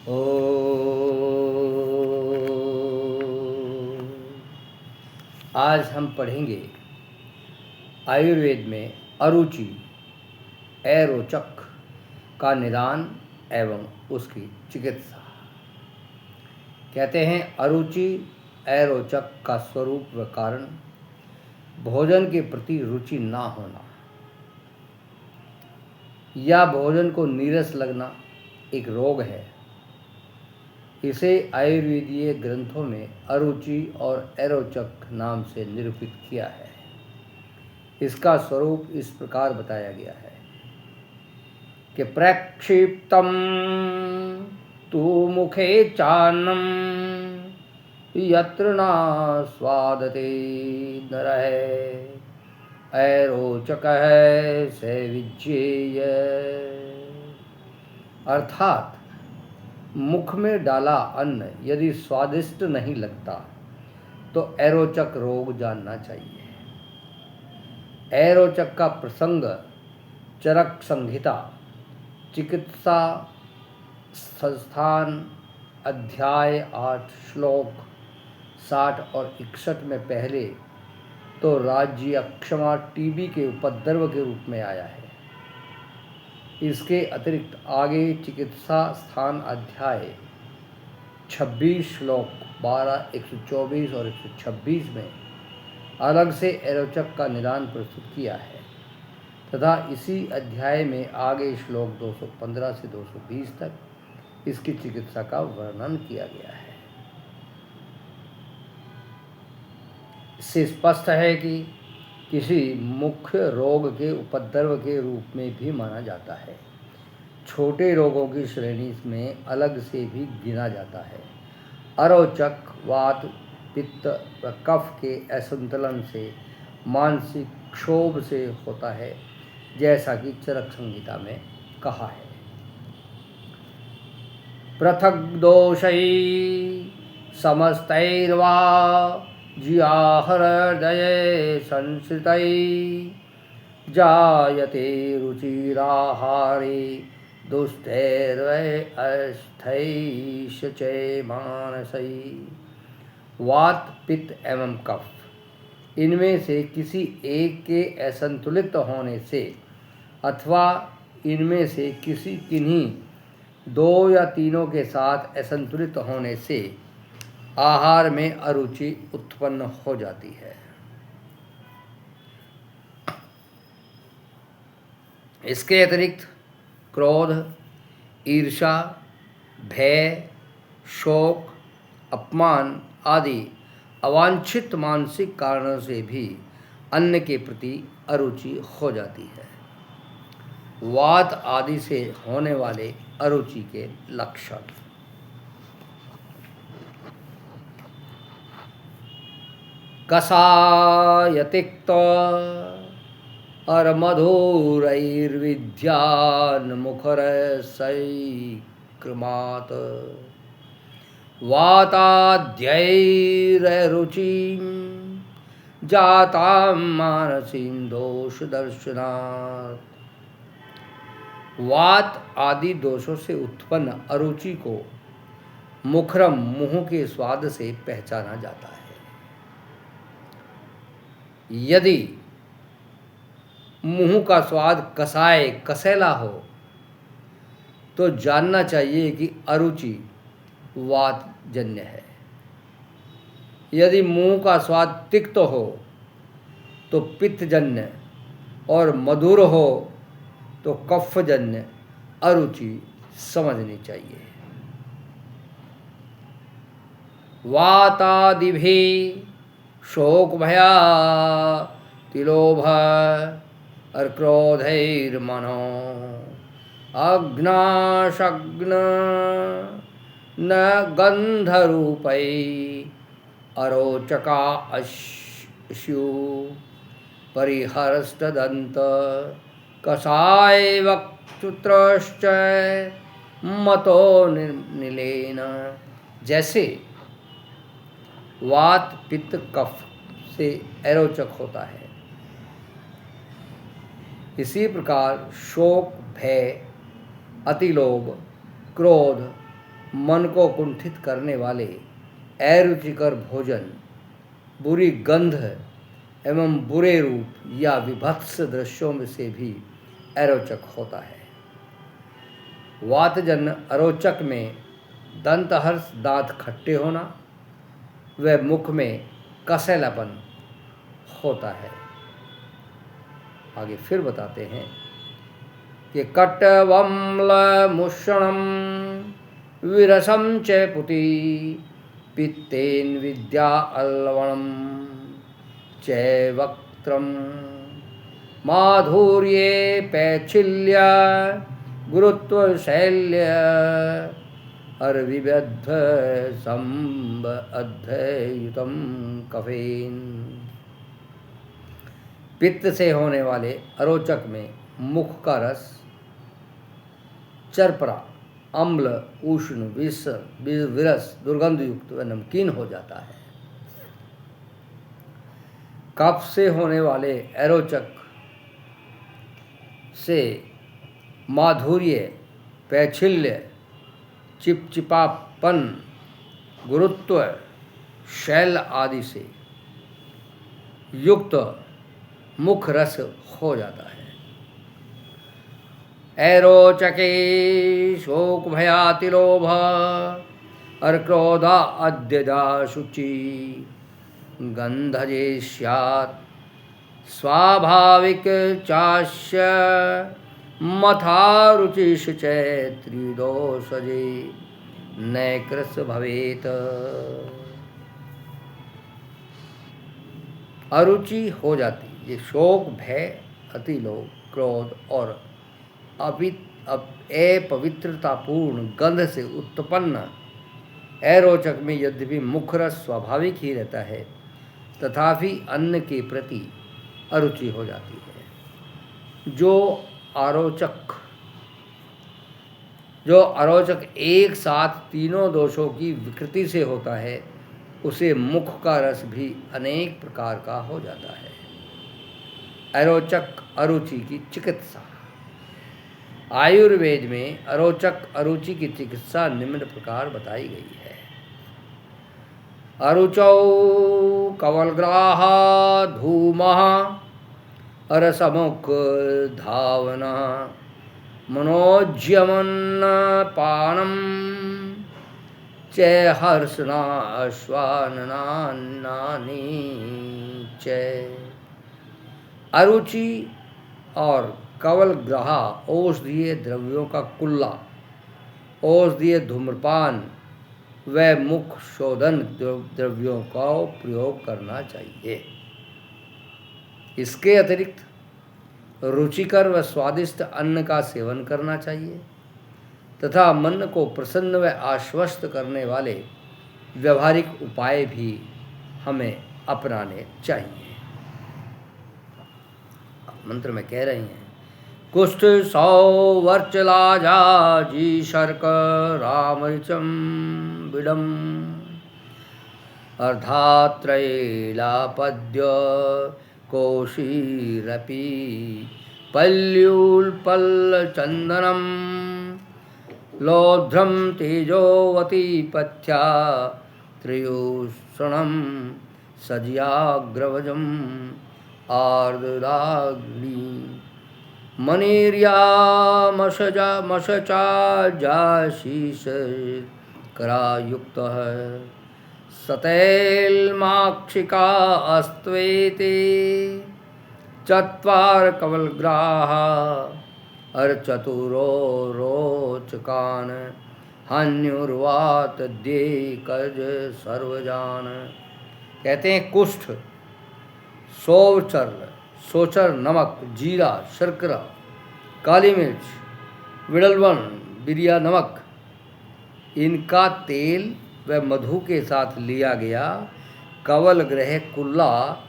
ओ आज हम पढ़ेंगे आयुर्वेद में अरुचि अरोचक का निदान एवं उसकी चिकित्सा। कहते हैं अरुचि अरोचक का स्वरूप व कारण भोजन के प्रति रुचि ना होना या भोजन को नीरस लगना एक रोग है। इसे आयुर्वेदीय ग्रंथों में अरुचि और अरोचक नाम से निरूपित किया है। इसका स्वरूप इस प्रकार बताया गया है कि प्रक्षिप्तम तु मुखे चान्नम यत्र न स्वादते नरः अरोचकः सेविज्येय। अर्थात मुख में डाला अन्न यदि स्वादिष्ट नहीं लगता तो अरोचक रोग जानना चाहिए। अरोचक का प्रसंग चरक संहिता चिकित्सा संस्थान अध्याय 8 श्लोक 60 और 61 में पहले तो राज्य अक्षमा टीबी के उपद्रव के रूप में आया है। इसके अतिरिक्त आगे चिकित्सा स्थान अध्याय 26 श्लोक 12, 124 और 126 में अलग से अरोचक का निदान प्रस्तुत किया है तथा इसी अध्याय में आगे श्लोक 215 से 220 तक इसकी चिकित्सा का वर्णन किया गया है। इससे स्पष्ट है कि किसी मुख्य रोग के उपद्रव के रूप में भी माना जाता है। छोटे रोगों की श्रेणी में अलग से भी गिना जाता है। अरोचक वात पित्त व कफ के असंतुलन से मानसिक क्षोभ से होता है, जैसा कि चरक संहिता में कहा है। पृथक दोषै समस्तैर्वा जियाहृदये संश्रितै जायते रुचिराहारे दुष्टैर्वै अस्थैश च मानसै। वात पित्त एवं कफ इनमें से किसी एक के असंतुलित होने से अथवा इनमें से किसी किन्हीं दो या तीनों के साथ असंतुलित होने से आहार में अरुचि उत्पन्न हो जाती है। इसके अतिरिक्त क्रोध, ईर्ष्या, भय, शोक, अपमान आदि अवांछित मानसिक कारणों से भी अन्न के प्रति अरुचि हो जाती है। वात आदि से होने वाले अरुचि के लक्षण। कषाय तिक्त और मधुरैर्विद्यान् मुखरसैक्रमात् वाताद्यैररुचिं जातां मानसीं दोषदर्शनात्। वात आदि दोषों से उत्पन्न अरुचि को मुखरम मुंह के स्वाद से पहचाना जाता है। यदि मुंह का स्वाद कसाय कसैला हो तो जानना चाहिए कि अरुचि वात जन्य है। यदि मुंह का स्वाद तिक्त हो तो पित्तजन्य और मधुर हो तो कफजन्य अरुचि समझनी चाहिए। वातादिभिः शोक भया तिलोभ और क्रोधैर्मनो अग्नाशग्न न गंधरूपै अरोचका अश्यु परिहरस्तदंत कषाय वक्तुत्रश्च मतो नीलेन। जैसे वात पित्त कफ से अरोचक होता है, इसी प्रकार शोक, भय, अतिलोभ, क्रोध मन को कुंठित करने वाले अरुचिकर भोजन, बुरी गंध एवं बुरे रूप या विभत्स दृश्यों में से भी अरोचक होता है। वातजन्य अरोचक में दंतहर्ष, दांत खट्टे होना व मुख में कसैलापन होता है। आगे फिर बताते हैं कि कट्टवम्ल मुषणम विरसम च पुति पित्तेन विद्या अलवणम च वक्त्रम माधुर्ये पैच्छिल्य गुरुत्व शैल्य अर्विबद्ध संब अध्ययुतम कफेन। पित्त से होने वाले अरोचक में मुख का रस चरपरा, अम्ल, उष्ण, विरस, दुर्गंध युक्त व नमकीन हो जाता है। कफ से होने वाले अरोचक से माधुर्य, पैच्छिल्य, चिपचिपापन, गुरुत्व, शैल आदि से युक्त मुख रस हो जाता है। ऐरोचके शोक भयातिलोभ अर्क्रोधा अद्यदा शुचि गंधजे स्यात् स्वाभाविक चास्य मथा रुचिष चैत्रिदोषजे नैकृस भवेत। अरुचि हो जाती ये शोक, भय, अतिलोभ, क्रोध और अपवित्रतापूर्ण गंध से उत्पन्न अरोचक में यद्यपि मुखरस स्वाभाविक ही रहता है, तथापि अन्न के प्रति अरुचि हो जाती है। जो अरोचक एक साथ तीनों दोषों की विकृति से होता है, उसे मुख का रस भी अनेक प्रकार का हो जाता है। अरोचक अरुचि की चिकित्सा। आयुर्वेद में अरोचक अरुचि की चिकित्सा निम्न प्रकार बताई गई है। अरुचौ कवलग्राह धूमः अरसमुख धावना मनोज्यमन्न पानम च हर्षना श्वाननानि च। अरुचि और कवल ग्रह औषधीय द्रव्यों का कुल्ला, औषधीय धूम्रपान व मुख शोधन द्रव्यों का प्रयोग करना चाहिए। इसके अतिरिक्त रुचिकर व स्वादिष्ट अन्न का सेवन करना चाहिए तथा मन को प्रसन्न व आश्वस्त करने वाले व्यवहारिक उपाय भी हमें अपनाने चाहिए। मंत्र में कह रहे हैं, कुष्ठ सौ वर्चलाजाजी शर्क रामरिचम बिडम अर्धात्रैलापद्य कोशीरपि पल्युल्पल्लचन्दनं लौध्रं तेजोवती पथ्या त्रियुषणं सज्याग्रवजम् आर्द्राग्नि मनीर्यामशचाजाशीष करायुक्तः सतैल्माक्षिका अस्त्वेते चत्वार कवलग्राह अर्चतुरो रोचकान हन्युर्वात देकज सर्वजान। कहते हैं कुष्ठ, सोचर नमक, जीरा, शर्करा, काली मिर्च, विडलवन, बिरिया नमक, इनका तेल व मधु के साथ लिया गया कवल ग्रह कुल्ला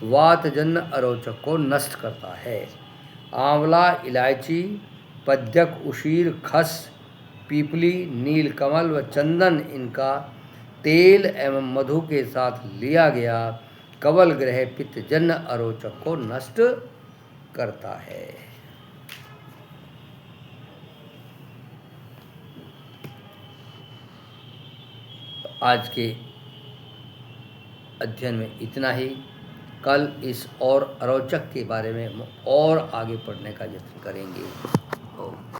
वातजन्य अरोचक को नष्ट करता है। आंवला, इलायची, पद्यक, उशीर, खस, पीपली, नीलकमल व चंदन इनका तेल एवं मधु के साथ लिया गया कवल ग्रह पित्तजन्य अरोचक को नष्ट करता है। आज के अध्ययन में इतना ही। कल इस और अरोचक के बारे में हम और आगे पढ़ने का यत्न करेंगे।